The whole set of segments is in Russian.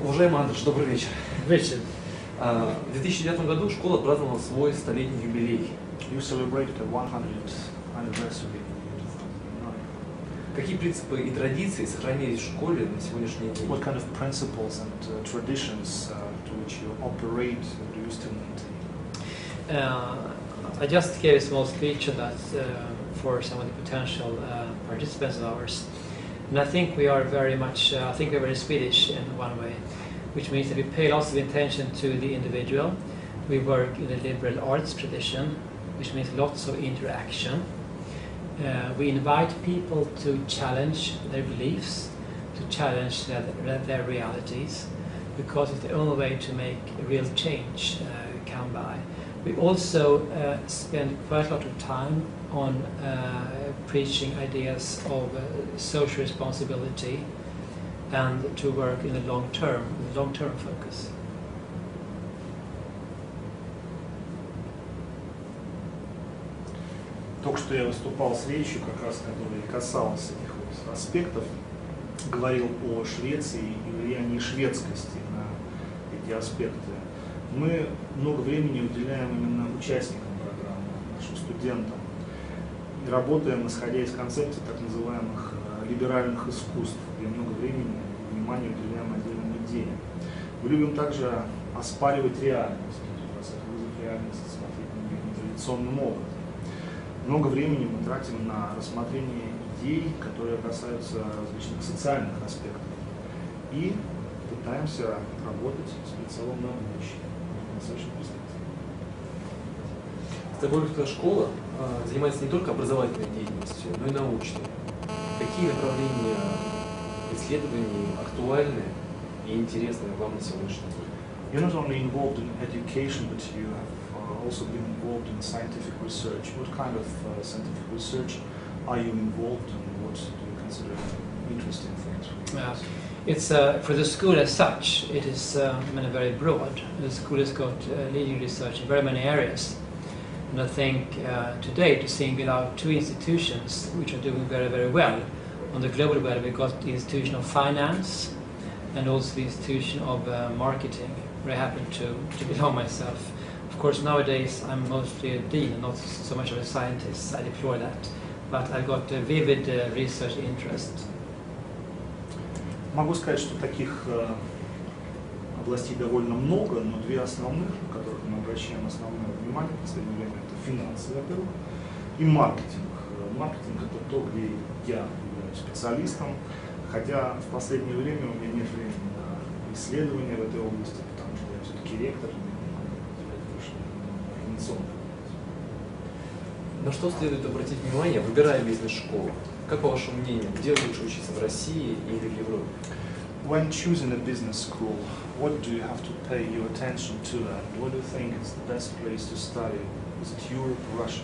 Уважаемый Андерш, добрый вечер. Вечер. В 2009 году школа праздновала свой столетний юбилей. You celebrated the 100th anniversary. Какие принципы и традиции сохранились в школе на сегодняшний день? What kind of principles and traditions to which you operate do you still maintain? I just gave a small speech on that for some of the potential participants of ours. And I think we are very much, I think we're very Swedish in one way, which means that we pay lots of attention to the individual. We work in the liberal arts tradition, which means lots of interaction. We invite people to challenge their beliefs, to challenge their realities, because it's the only way to make a real change come by. We also spend quite a lot of time on preaching ideas of social responsibility and to work in the long-term focus. Только что я выступал с речью, как раз которая касалась этих вот аспектов, говорил о Швеции и влиянии шведскости на эти аспекты. Мы много времени уделяем именно участникам программы, нашим студентам, и работаем, исходя из концепции так называемых либеральных искусств, где много времени и внимания уделяем отдельным идеям. Мы любим также оспаривать реальность, вызов реальности смотреть нетрадиционным образом. Много времени мы тратим на рассмотрение идей, которые касаются различных социальных аспектов, и пытаемся работать с прицелом на будущее. Стокгольмская школа занимается не только образовательной деятельностью, но и научной. Какие направления исследований актуальны и интересны вам на сегодняшний день? You're not only involved in education, but you have also been involved in scientific research. What kind of scientific research are you involved in? What do you consider interesting things for you? It's for the school as such, it is very broad. The school has got leading research in very many areas. And I think today, to single out two institutions which are doing very, very well on the global level, we've got the institution of finance and also the institution of marketing, where I happen to belong myself. Of course, nowadays I'm mostly a dean and not so much of a scientist. I deplore that. But I've got a vivid research interest. Могу сказать, что таких областей довольно много, но две основных, на которых мы обращаем основное внимание в последнее время, это финансы, во-первых, и маркетинг. Маркетинг — это то, где я являюсь специалистом, хотя в последнее время у меня нет времени на исследования в этой области, потому что я все-таки ректор, организационный. На что следует обратить внимание, выбирая бизнес-школу? Как по вашему мнению, где лучше учиться, в России или в Европе? When choosing a business school, what do you have to pay your attention to, and what do you think is the best place to study? Is it Europe or Russia?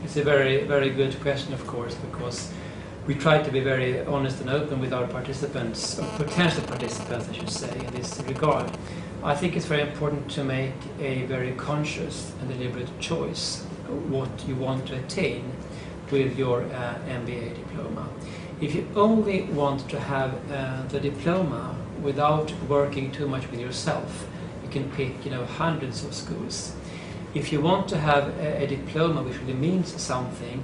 It's a very, very good question, of course, because we try to be very honest and open with our participants, or potential participants, I should say, in this regard. I think it's very important to make a very conscious and deliberate choice what you want to attain with your MBA diploma. If you only want to have the diploma without working too much with yourself, you can pick hundreds of schools. If you want to have a diploma which really means something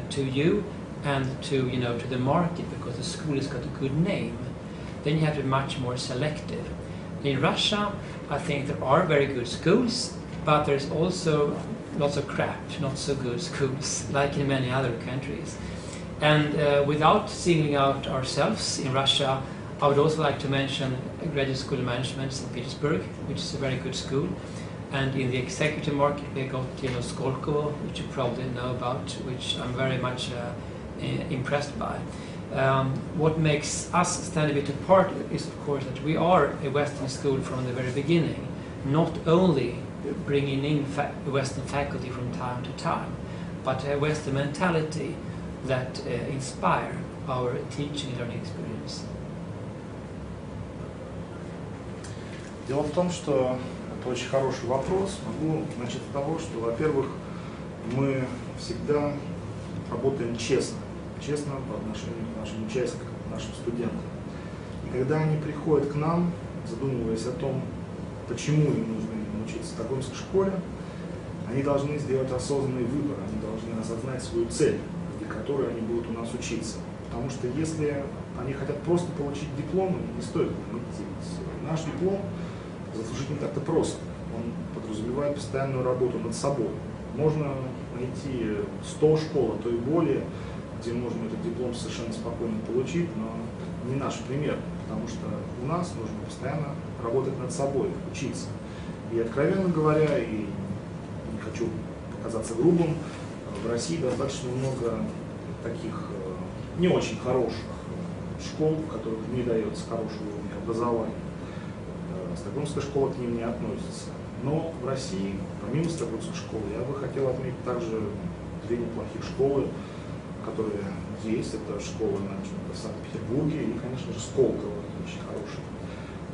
to you and to the market, because the school has got a good name, then you have to be much more selective. In Russia, I think there are very good schools, but there's also lots of crap, not so good schools, like in many other countries. And without singling out ourselves in Russia, I would also like to mention Graduate School of Management in Petersburg, which is a very good school. And in the executive market, we got Szkóla, which you probably know about, which I'm very much impressed by. What makes us stand a bit apart is, of course, that we are a Western school from the very beginning, not only bringing in Western faculty from time to time, but a Western mentality that inspire our teaching and learning experience. Дело в том, что это очень хороший вопрос. Могу начать с того, что, во-первых, мы всегда работаем честно по отношению к нашим участникам. нашим студентам. И когда они приходят к нам, задумываясь о том, почему им нужно учиться в Стокгольмской школе, они должны сделать осознанный выбор, они должны осознать свою цель, для которой они будут у нас учиться. Потому что если они хотят просто получить диплом, им не стоит к нам идти. Наш диплом заслужить не так-то просто. Он подразумевает постоянную работу над собой. Можно найти 100 школ, а то и более, где можно этот диплом совершенно спокойно получить, но не наш пример, потому что у нас нужно постоянно работать над собой, учиться. И, откровенно говоря, и не хочу показаться грубым, в России достаточно много таких не очень хороших школ, в которых не дается хорошего уровня образования. Стокгольмская школа к ним не относится. Но в России, помимо Стокгольмской школы, я бы хотел отметить также две неплохих школы, которые есть. Это школа в Санкт-Петербурге и, конечно же, Сколково, очень хороший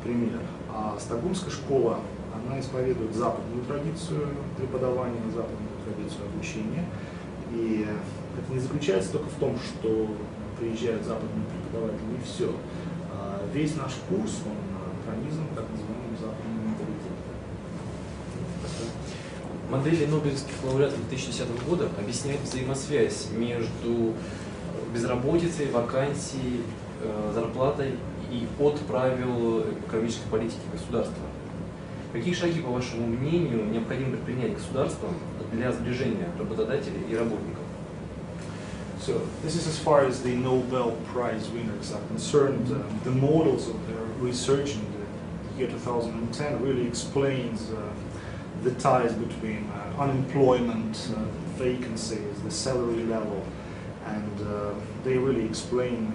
пример. А Стокгольмская школа, она исповедует западную традицию преподавания, западную традицию обучения. И это не заключается только в том, что приезжают западные преподаватели, и все. Весь наш курс, он пронизан так называемым западным менталитетом. Модели нобелевских лауреатов 2010 года объясняют взаимосвязь между безработицей, вакансией, зарплатой и от правил экономической политики государства. Какие шаги, по вашему мнению, необходимо предпринять государством для сближения работодателей и работников? So this is as far as the Nobel Prize winners are concerned. The models of their research in the year 2010 really explains the ties between unemployment, vacancies, the salary level, and they really explain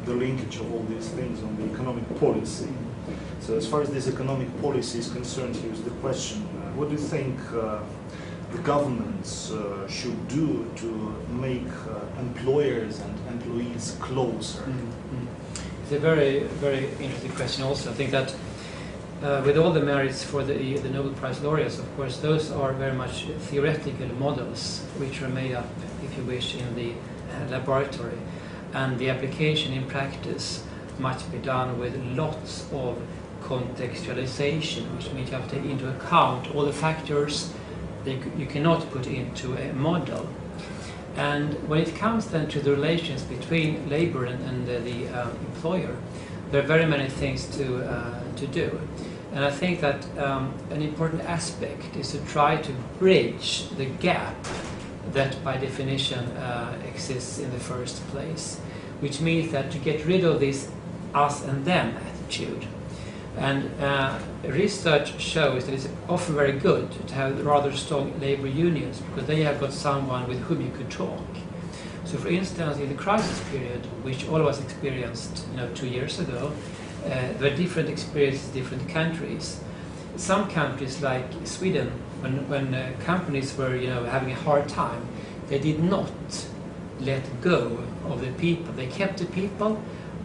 the linkage of all these things on the economic policy. So as far as this economic policy is concerned, here's the question. What do you think the governments should do to make employers and employees closer? It's a very, very interesting question also. I think that with all the merits for the Nobel Prize laureates, of course, those are very much theoretical models which are made up, if you wish, in the laboratory. And the application in practice must be done with lots of contextualization, which means you have to take into account all the factors that you cannot put into a model. And when it comes then to the relations between labor and the employer, there are very many things to do. And I think that an important aspect is to try to bridge the gap that by definition exists in the first place, which means that to get rid of this us and them attitude. And research shows that it's often very good to have rather strong labor unions because they have got someone with whom you could talk. So for instance, in the crisis period, which all of us experienced 2 years ago, there are different experiences in different countries. Some countries like Sweden, when companies were having a hard time, they did not let go of the people. They kept the people,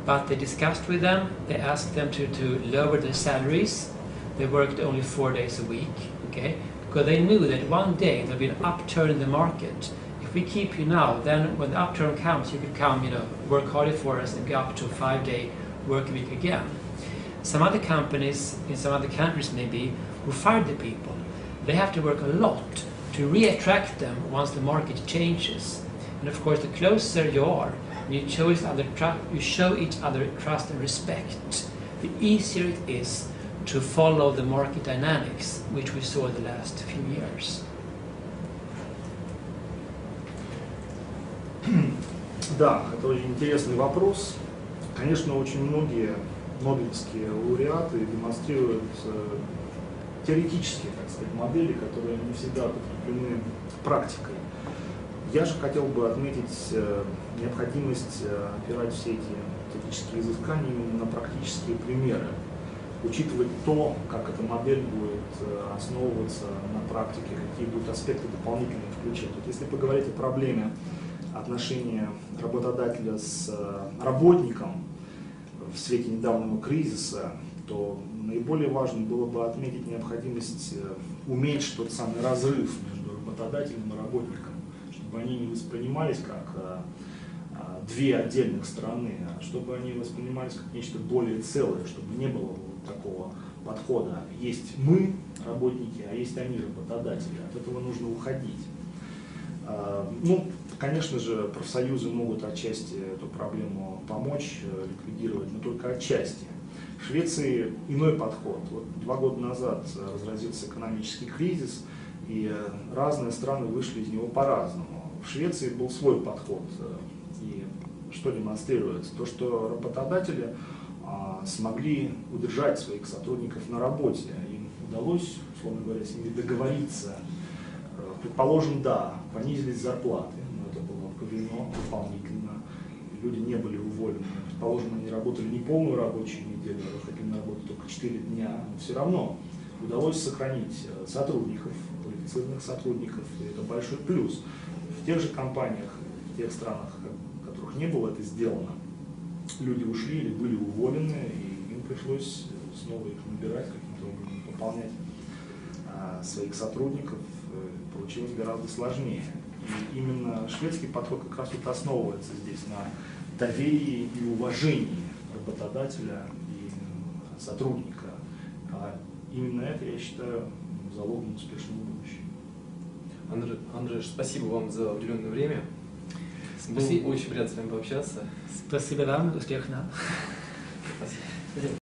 but they discussed with them, they asked them to lower their salaries. They worked only 4 days a week, okay? Because they knew that one day there'll be an upturn in the market. If we keep you now, then when the upturn comes, you could come, work harder for us and go up to a 5-day work week again. Some other companies in some other countries maybe who fired the people, they have to work a lot to re-attract them once the market changes. And of course, the closer you are, you show each other trust and respect, the easier it is to follow the market dynamics, which we saw the last few years. Да, это очень интересный вопрос. Конечно, очень многие нобелевские лауреаты демонстрируют теоретические, так сказать, модели, которые не всегда подкреплены практикой. Я же хотел бы отметить необходимость опирать все эти теоретические изыскания именно на практические примеры, учитывать то, как эта модель будет основываться на практике, какие будут аспекты дополнительные включать. Вот если поговорить о проблеме отношения работодателя с работником в свете недавнего кризиса, то наиболее важно было бы отметить необходимость уменьшить тот самый разрыв между работодателем и работником, чтобы они не воспринимались как две отдельных страны, а чтобы они воспринимались как нечто более целое, чтобы не было вот такого подхода. Есть мы, работники, а есть они, работодатели. От этого нужно уходить. Ну, конечно же, профсоюзы могут отчасти эту проблему помочь ликвидировать, но только отчасти. В Швеции иной подход. Вот 2 года назад разразился экономический кризис, и разные страны вышли из него по-разному. В Швеции был свой подход. И что демонстрируется? То, что работодатели смогли удержать своих сотрудников на работе. Им удалось, условно говоря, с ними договориться. Предположим, да, понизились зарплаты, но это было проведено дополнительно. Люди не были уволены. Предположим, они работали не полную рабочую неделю, а выходили на работу только 4 дня, но все равно удалось сохранить сотрудников, квалифицированных сотрудников, и это большой плюс. В тех же компаниях, в тех странах, в которых не было это сделано, люди ушли или были уволены, и им пришлось снова их набирать, каким-то образом пополнять своих сотрудников. Получилось гораздо сложнее. И именно шведский подход как раз вот основывается здесь на доверии и уважении работодателя и сотрудника. А именно это, я считаю, залогом успешного будущего. Андреш, спасибо вам за уделенное время. Было очень приятно с вами пообщаться. Спасибо вам, успеха нам. Спасибо.